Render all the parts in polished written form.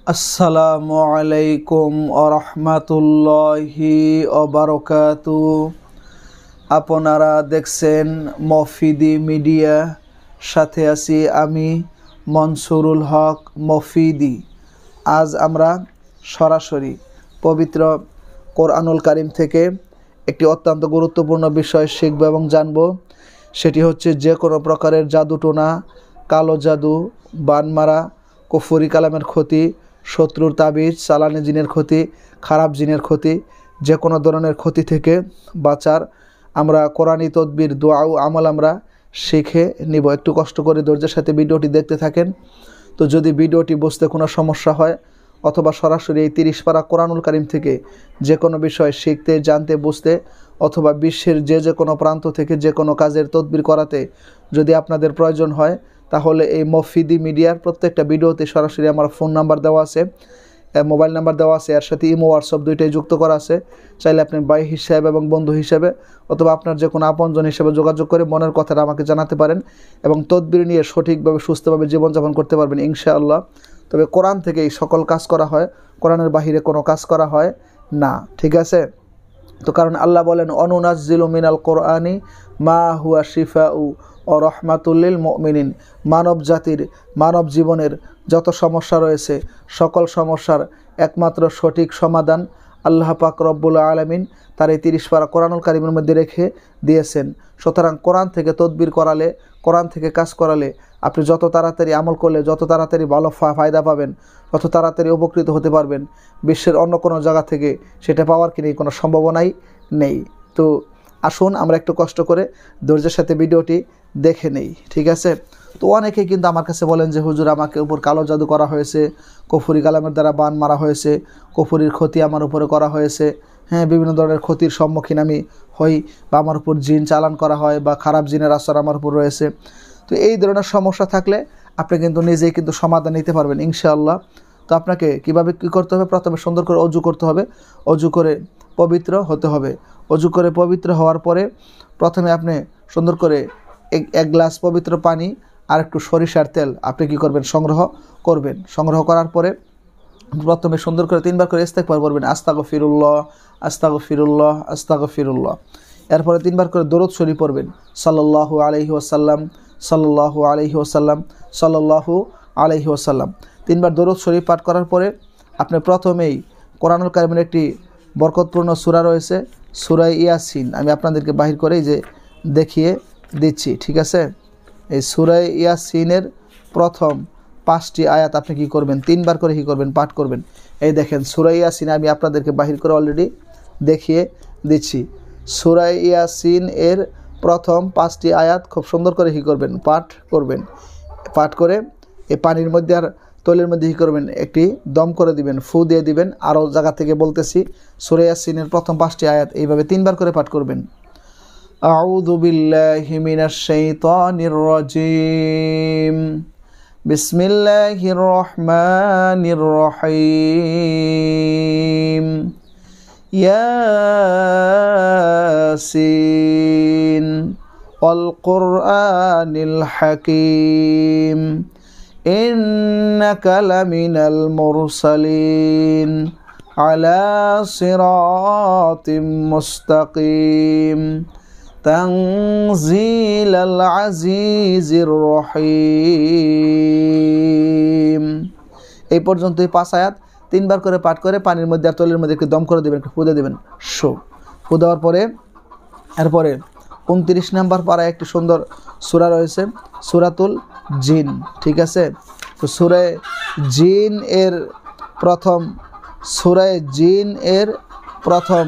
আসসালামু আলাইকুম আরহামাতুল্লাহি ওবারাকাতু। আপনারা দেখছেন মফিদি মিডিয়া, সাথে আছি আমি মনসুরুল হক মফিদি। আজ আমরা সরাসরি পবিত্র কোরআনুল কারীম থেকে একটি অত্যন্ত গুরুত্বপূর্ণ বিষয় শিখব এবং জানব। সেটি হচ্ছে যে কোনো প্রকারের জাদুটোনা, কালো জাদু, বানমারা, কুফরি কালামের ক্ষতি, শত্রুর তাবিজ, চালানি জিনের ক্ষতি, খারাপ জিনের ক্ষতি, যে কোনো ধরনের ক্ষতি থেকে বাঁচার আমরা কোরআনী তদবির, দোয়া ও আমল আমরা শিখে নিব। একটু কষ্ট করে ধৈর্যের সাথে ভিডিওটি দেখতে থাকেন। তো যদি ভিডিওটি বুঝতে কোনো সমস্যা হয় অথবা সরাসরি এই 30 পারা কোরআনুল কারীম থেকে যে কোনো বিষয় শিখতে, জানতে, বুঝতে অথবা বিশ্বের যে কোনো প্রান্ত থেকে যে কোনো কাজের তদবির করাতে যদি আপনাদের প্রয়োজন হয়, তাহলে এই মফিদি মিডিয়ার প্রত্যেকটা ভিডিওতে সরাসরি আমার ফোন নাম্বার দেওয়া আছে, মোবাইল নাম্বার দেওয়া আছে, এর সাথে ইমো, হোয়াটসঅ্যাপ দুইটাই যুক্ত করা আছে। চাইলে আপনি ভাই হিসাবে এবং বন্ধু হিসেবে অথবা আপনার যে কোনো আপনজন হিসেবে যোগাযোগ করে মনের কথাটা আমাকে জানাতে পারেন এবং তদবির নিয়ে সঠিকভাবে সুস্থভাবে জীবনযাপন করতে পারবেন ইনশাআল্লাহ। তবে কোরআন থেকে এই সকল কাজ করা হয়, কোরআনের বাহিরে কোনো কাজ করা হয় না, ঠিক আছে? তো কারণ আল্লাহ বলেন, অনুনাজ্জিলু মিনাল কোরআনি মা হুয়া শিফাউ ও রহমাতুল্লিল মুমিনিন। মানব জাতির, মানব জীবনের যত সমস্যা রয়েছে সকল সমস্যার একমাত্র সঠিক সমাধান আল্লাহ পাক রব্বুল আলামিন তার এই 30 পারা কোরআনুল কারীমের মধ্যে রেখে দিয়েছেন। সুতরাং কোরআন থেকে তদবির করালে, কোরআন থেকে কাজ করালে আপনি যত তাড়াতাড়ি আমল করলে যত তাড়াতাড়ি ভালো ফায়দা পাবেন, তত তাড়াতাড়ি উপকৃত হতে পারবেন। বিশ্বের অন্য কোনো জায়গা থেকে সেটা পাওয়ার কি নেই, কোনো সম্ভাবনাই নেই। তো আসুন আমরা একটু কষ্ট করে ধৈর্যের সাথে ভিডিওটি দেখে নেই, ঠিক আছে? তো অনেকেই কিন্তু আমার কাছে বলেন যে হুজুর, আমাকে উপর কালো জাদু করা হয়েছে, কুফরি কালামের দ্বারা বান মারা হয়েছে, কুফরির ক্ষতি আমার উপরে করা হয়েছে, হ্যাঁ, বিভিন্ন ধরনের ক্ষতির সম্মুখীন আমি হই, বা আমার উপর জিন চালান করা হয়, বা খারাপ জিনের আসর আমার উপর রয়েছে। তো এই ধরনের সমস্যা থাকলে আপনি কিন্তু নিজেই কিন্তু সমাধান নিতে পারবেন ইনশাআল্লাহ। তো আপনাকে কীভাবে কী করতে হবে? প্রথমে সুন্দর করে অজু করতে হবে, অজু করে পবিত্র হতে হবে। অজু করে পবিত্র হওয়ার পরে প্রথমে আপনি সুন্দর করে এক গ্লাস পবিত্র পানি আর একটু সরিষার তেল আপনি কী করবেন? সংগ্রহ করবেন। সংগ্রহ করার পরে প্রথমে সুন্দর করে 3 বার করে ইস্তেগফার করবেন, আস্তাগফিরুল্লাহ, আস্তাগফিরুল্লাহ, আস্তাগফিরুল্লাহ। এরপরে 3 বার করে দরুদ শরীফ পড়বেন, সাল্লাল্লাহু আলাইহি ওয়াসাল্লাম, সাল্লাল্লাহু আলাইহি ওয়াসাল্লাম, সাল্লাল্লাহু আলাইহি ওয়াসাল্লাম। 3 বার দরুদ শরীফ পাঠ করার পরে আপনি প্রথমেই কোরআনুল কারীমের একটি বরকতপূর্ণ সূরা রয়েছে, সূরা ইয়াসিন। আমি আপনাদেরকে বাহির করেই যে দেখিয়ে দিচ্ছি, ঠিক আছে? এই সূরা ইয়াসিনের প্রথম 5টি আয়াত আপনি কী করবেন? 3 বার করে কী করবেন? পাঠ করবেন। এই দেখেন সূরা ইয়াসিন আমি আপনাদেরকে বাহির করে অলরেডি দেখিয়ে দিচ্ছি। সূরা ইয়াসিন এর প্রথম 5টি আয়াত খুব সুন্দর করে কী করবেন? পাঠ করবেন। পাঠ করে এই পানির মধ্যে আর তৈলের মধ্যে কী করবেন? একটি দম করে দিবেন, ফু দিয়ে দিবেন। আরও জায়গা থেকে বলতেছি, সূরা ইয়াসিনের প্রথম 5টি আয়াত এইভাবে 3 বার করে পাঠ করবেন। আউযু বিল্লাহি মিনাশ শাইতানির রাজিম, বিসমিল্লাহির রহমানির রহিম, ইয়াসিন ওয়াল কুরআনিল হাকীম, ইন্নাকা লামিনাল মুরসালিন আলা সিরাতিম মুস্তাকিম, তানজিলাল আজিজির রহিম। এই পর্যন্ত এই 5 আয়াত 3 বার করে পাঠ করে পানির মধ্যে আর তৈলের মধ্যে একটু দম করে দেবেন, একটু ফুদে দেবেন। ফু দেওয়ার পরে এরপরে 29 নম্বর পারায় একটি সুন্দর সূরা রয়েছে, সূরাতুল জিন, ঠিক আছে? তো সূরা জিন এর প্রথম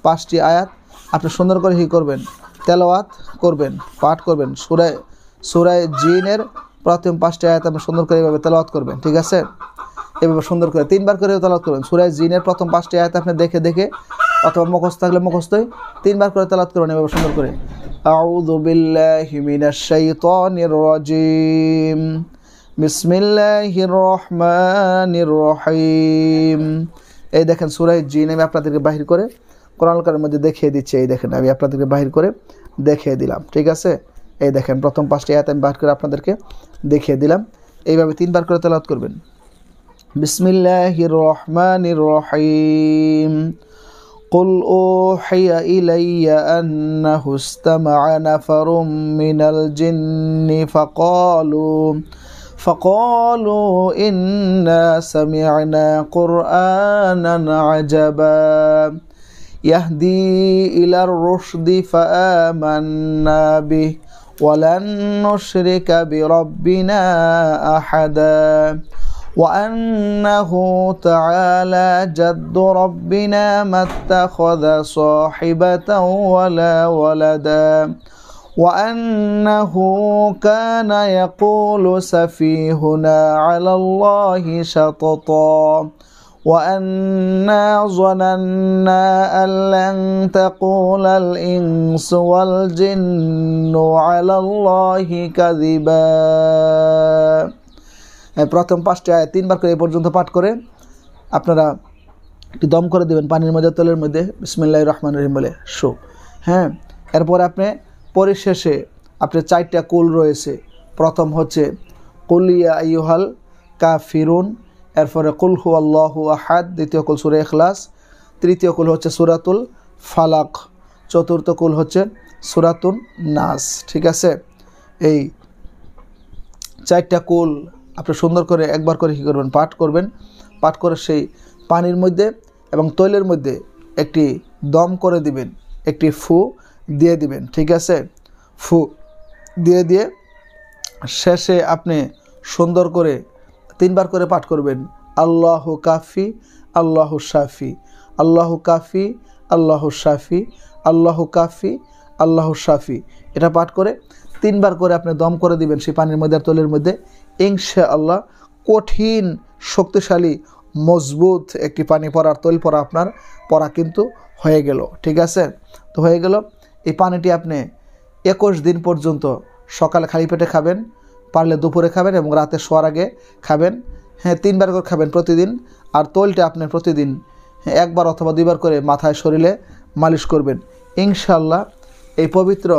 5টি আয়াত আপনি সুন্দর করে কী করবেন? তেলাওয়াত করবেন, পাঠ করবেন। সূরা জিনের প্রথম 5টি আয়াত আপনি সুন্দর করে এভাবে তেলাওয়াত করবেন, ঠিক আছে? এভাবে সুন্দর করে 3 বার করে তেলাওয়াত করবেন। সূরা জিনের প্রথম 5টি আয়াত আপনি দেখে দেখে অথবা মুখস্থ থাকলে মুখস্থই 3 বার করে তেলাওয়াত করবেন এভাবে সুন্দর করে। আউযু বিল্লাহি মিনাশ শাইতানির রাজিম, বিসমিল্লাহির রহমানির রহিম। এই দেখেন সূরা জিন আমি আপনাদেরকে বাহির করে কোরআনুল কারীমের মধ্যে দেখিয়ে দিচ্ছি। এই দেখেন আমি আপনাদেরকে বাহির করে দেখিয়ে দিলাম, ঠিক আছে? এই দেখেন প্রথম 5টি আয়াত আমি বাহির করে আপনাদেরকে দেখিয়ে দিলাম। এইভাবে 3 বার করে তেলাওয়াত করবেন। বিসমিল্লাহির রহমানির রহিম قل أوحي إلي أنه استمع نفر من الجن فقالوا إنا سمعنا قرآنا عجبا يهدي إلى الرشد فآمنا به ولن نشرك بربنا أحدا وأنه تعالى جد ربنا ما اتخذ صاحبة ولا ولدا وأنه كان يقول سفيهنا على الله شططا وأنا ظننا أن لن تقول الإنس والجن على الله كذبا। প্রথম 5টি আয়াত 3বার করে এই পর্যন্ত পাঠ করে আপনারা একটু দম করে দিবেন পানির মধ্যে, তেলের মধ্যে, বিসমিল্লাহির রহমানির রহিম বলে শো। হ্যাঁ, এরপর আপনি পরিশেষে আপনার 4টা কুল রয়েছে। প্রথম হচ্ছে কুল ইয়া আইয়ুহাল কাফিরুন, এরপরে কুল হুয়াল্লাহু আহাদ, দ্বিতীয় কুল সূরা ইখলাস, তৃতীয় কুল হচ্ছে সূরাতুল ফালাক, চতুর্থ কুল হচ্ছে সূরাতুন নাস। ঠিক আছে, এই 4টা কুল আপনি সুন্দর করে একবার করে কী করবেন, পাঠ করবেন। পাঠ করে সেই পানির মধ্যে এবং তৈলের মধ্যে একটি দম করে দিবেন, একটি ফু দিয়ে দিবেন। ঠিক আছে, ফু দিয়ে শেষে আপনি সুন্দর করে 3বার করে পাঠ করবেন আল্লাহু কাফি আল্লাহু শাফি, আল্লাহু কাফি আল্লাহু শাফি, আল্লাহু কাফি আল্লাহু শাফি। এটা পাঠ করে 3বার করে আপনি দম করে দিবেন সেই পানির মধ্যে আর তৈলের মধ্যে। ইনশাআল্লাহ কঠিন শক্তিশালী মজবুত একটি পানি পড়ার তৈল পড়া আপনার পড়া কিন্তু হয়ে গেল। ঠিক আছে, তো হয়ে গেল। এই পানিটি আপনি 21 দিন পর্যন্ত সকালে খালি পেটে খাবেন, পারলে দুপুরে খাবেন এবং রাতে শোয়ার আগে খাবেন। হ্যাঁ, 3বার করে খাবেন প্রতিদিন। আর তৈলটা আপনি প্রতিদিন 1বার অথবা 2বার করে মাথায় শরীরে মালিশ করবেন। ইনশাআল্লাহ এই পবিত্র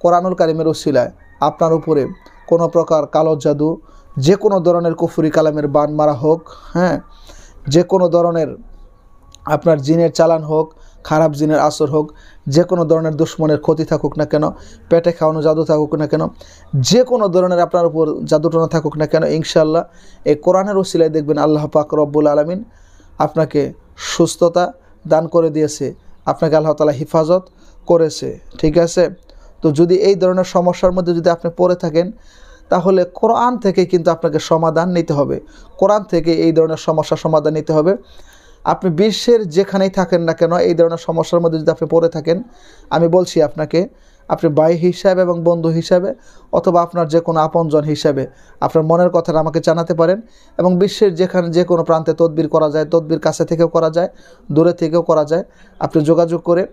কোরআনুল কারিমের উসিলায় আপনার উপরে কোনো প্রকার কালো জাদু, যে কোনো ধরনের কুফরি কালামের বান মারা হোক, হ্যাঁ, যে কোনো ধরনের আপনার জিনের চালান হোক, খারাপ জিনের আসর হোক, যে কোনো ধরনের দুশ্মনের ক্ষতি থাকুক না কেন, পেটে খাওয়ানো জাদু থাকুক না কেন, যে কোনো ধরনের আপনার উপর জাদুটনা থাকুক না কেন, ইনশাআল্লাহ এই কোরআনের উসিলায় দেখবেন আল্লাহ পাক রব্বুল আলামিন আপনাকে সুস্থতা দান করে দিয়েছে, আপনাকে আল্লাহ তাআলা হিফাজত করেছে। ঠিক আছে, তো যদি এই ধরনের সমস্যার মধ্যে যদি আপনি পড়ে থাকেন, তাহলে কোরআন থেকে কিন্তু আপনাকে সমাধান নিতে হবে। কোরআন থেকে এই ধরনের সমস্যার সমাধান নিতে হবে। আপনি বিশ্বের যেখানেই থাকেন না কেন, এই ধরনের সমস্যার মধ্যে যদি আপনি পড়ে থাকেন, আমি বলছি আপনাকে, আপনি ভাই হিসাবে এবং বন্ধু হিসাবে অথবা আপনার যে কোনো আপনজন হিসাবে আপনার মনের কথাটা আমাকে জানাতে পারেন। এবং বিশ্বের যেখানে যে কোনো প্রান্তে তদবির করা যায়, তদবির কাছে থেকেও করা যায়, দূরে থেকেও করা যায়। আপনি যোগাযোগ করে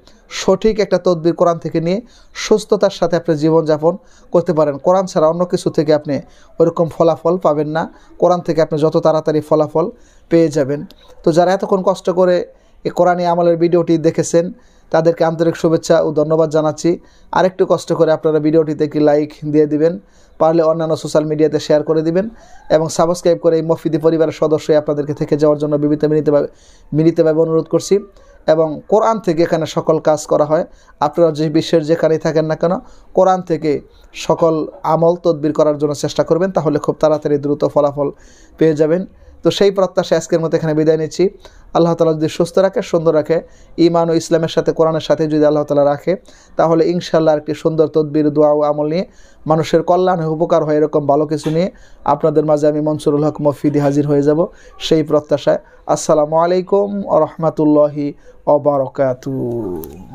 সঠিক একটা তদবির কোরআন থেকে নিয়ে সুস্থতার সাথে আপনি জীবনযাপন করতে পারেন। কোরআন ছাড়া অন্য কিছু থেকে আপনি ওইরকম ফলাফল পাবেন না। কোরআন থেকে আপনি যত তাড়াতাড়ি ফলাফল পেয়ে যাবেন। তো যারা এতক্ষণ কষ্ট করে এই কোরআনী আমলের ভিডিওটি দেখেছেন, তাদেরকে আন্তরিক শুভেচ্ছা ও ধন্যবাদ জানাচ্ছি। আরেকটু কষ্ট করে আপনারা ভিডিওটিতে একটি লাইক দিয়ে দিবেন, পারলে অন্যান্য সোশ্যাল মিডিয়াতে শেয়ার করে দিবেন এবং সাবস্ক্রাইব করে এই মফিদি পরিবারের সদস্যই আপনাদেরকে থেকে যাওয়ার জন্য মিলিতভাবে অনুরোধ করছি। এবং কোরআন থেকে এখানে সকল কাজ করা হয়। আপনারা যে বিশ্বের যেখানেই থাকেন না কেন, কোরআন থেকে সকল আমল তদবির করার জন্য চেষ্টা করবেন, তাহলে খুব তাড়াতাড়ি দ্রুত ফলাফল পেয়ে যাবেন। তো সেই প্রত্যাশা আজকের মতো এখানে বিদায় নিচ্ছি। আল্লাহ তাআলা যদি সুস্থ রাখে, সুন্দর রাখে, ঈমান ও ইসলামের সাথে কোরআনের সাথে যদি আল্লাহ তাআলা রাখে, তাহলে ইনশাআল্লাহ একটি সুন্দর তদবির, দোয়া ও আমল নিয়ে, মানুষের কল্যাণে উপকার হয় এরকম ভালো কিছু নিয়ে আপনাদের মাঝে আমি মনসুরুল হক মফিদি হাজির হয়ে যাব সেই প্রত্যাশায়। আসসালামু আলাইকুম ওয়া রাহমাতুল্লাহি ওয়া বারাকাতুহু।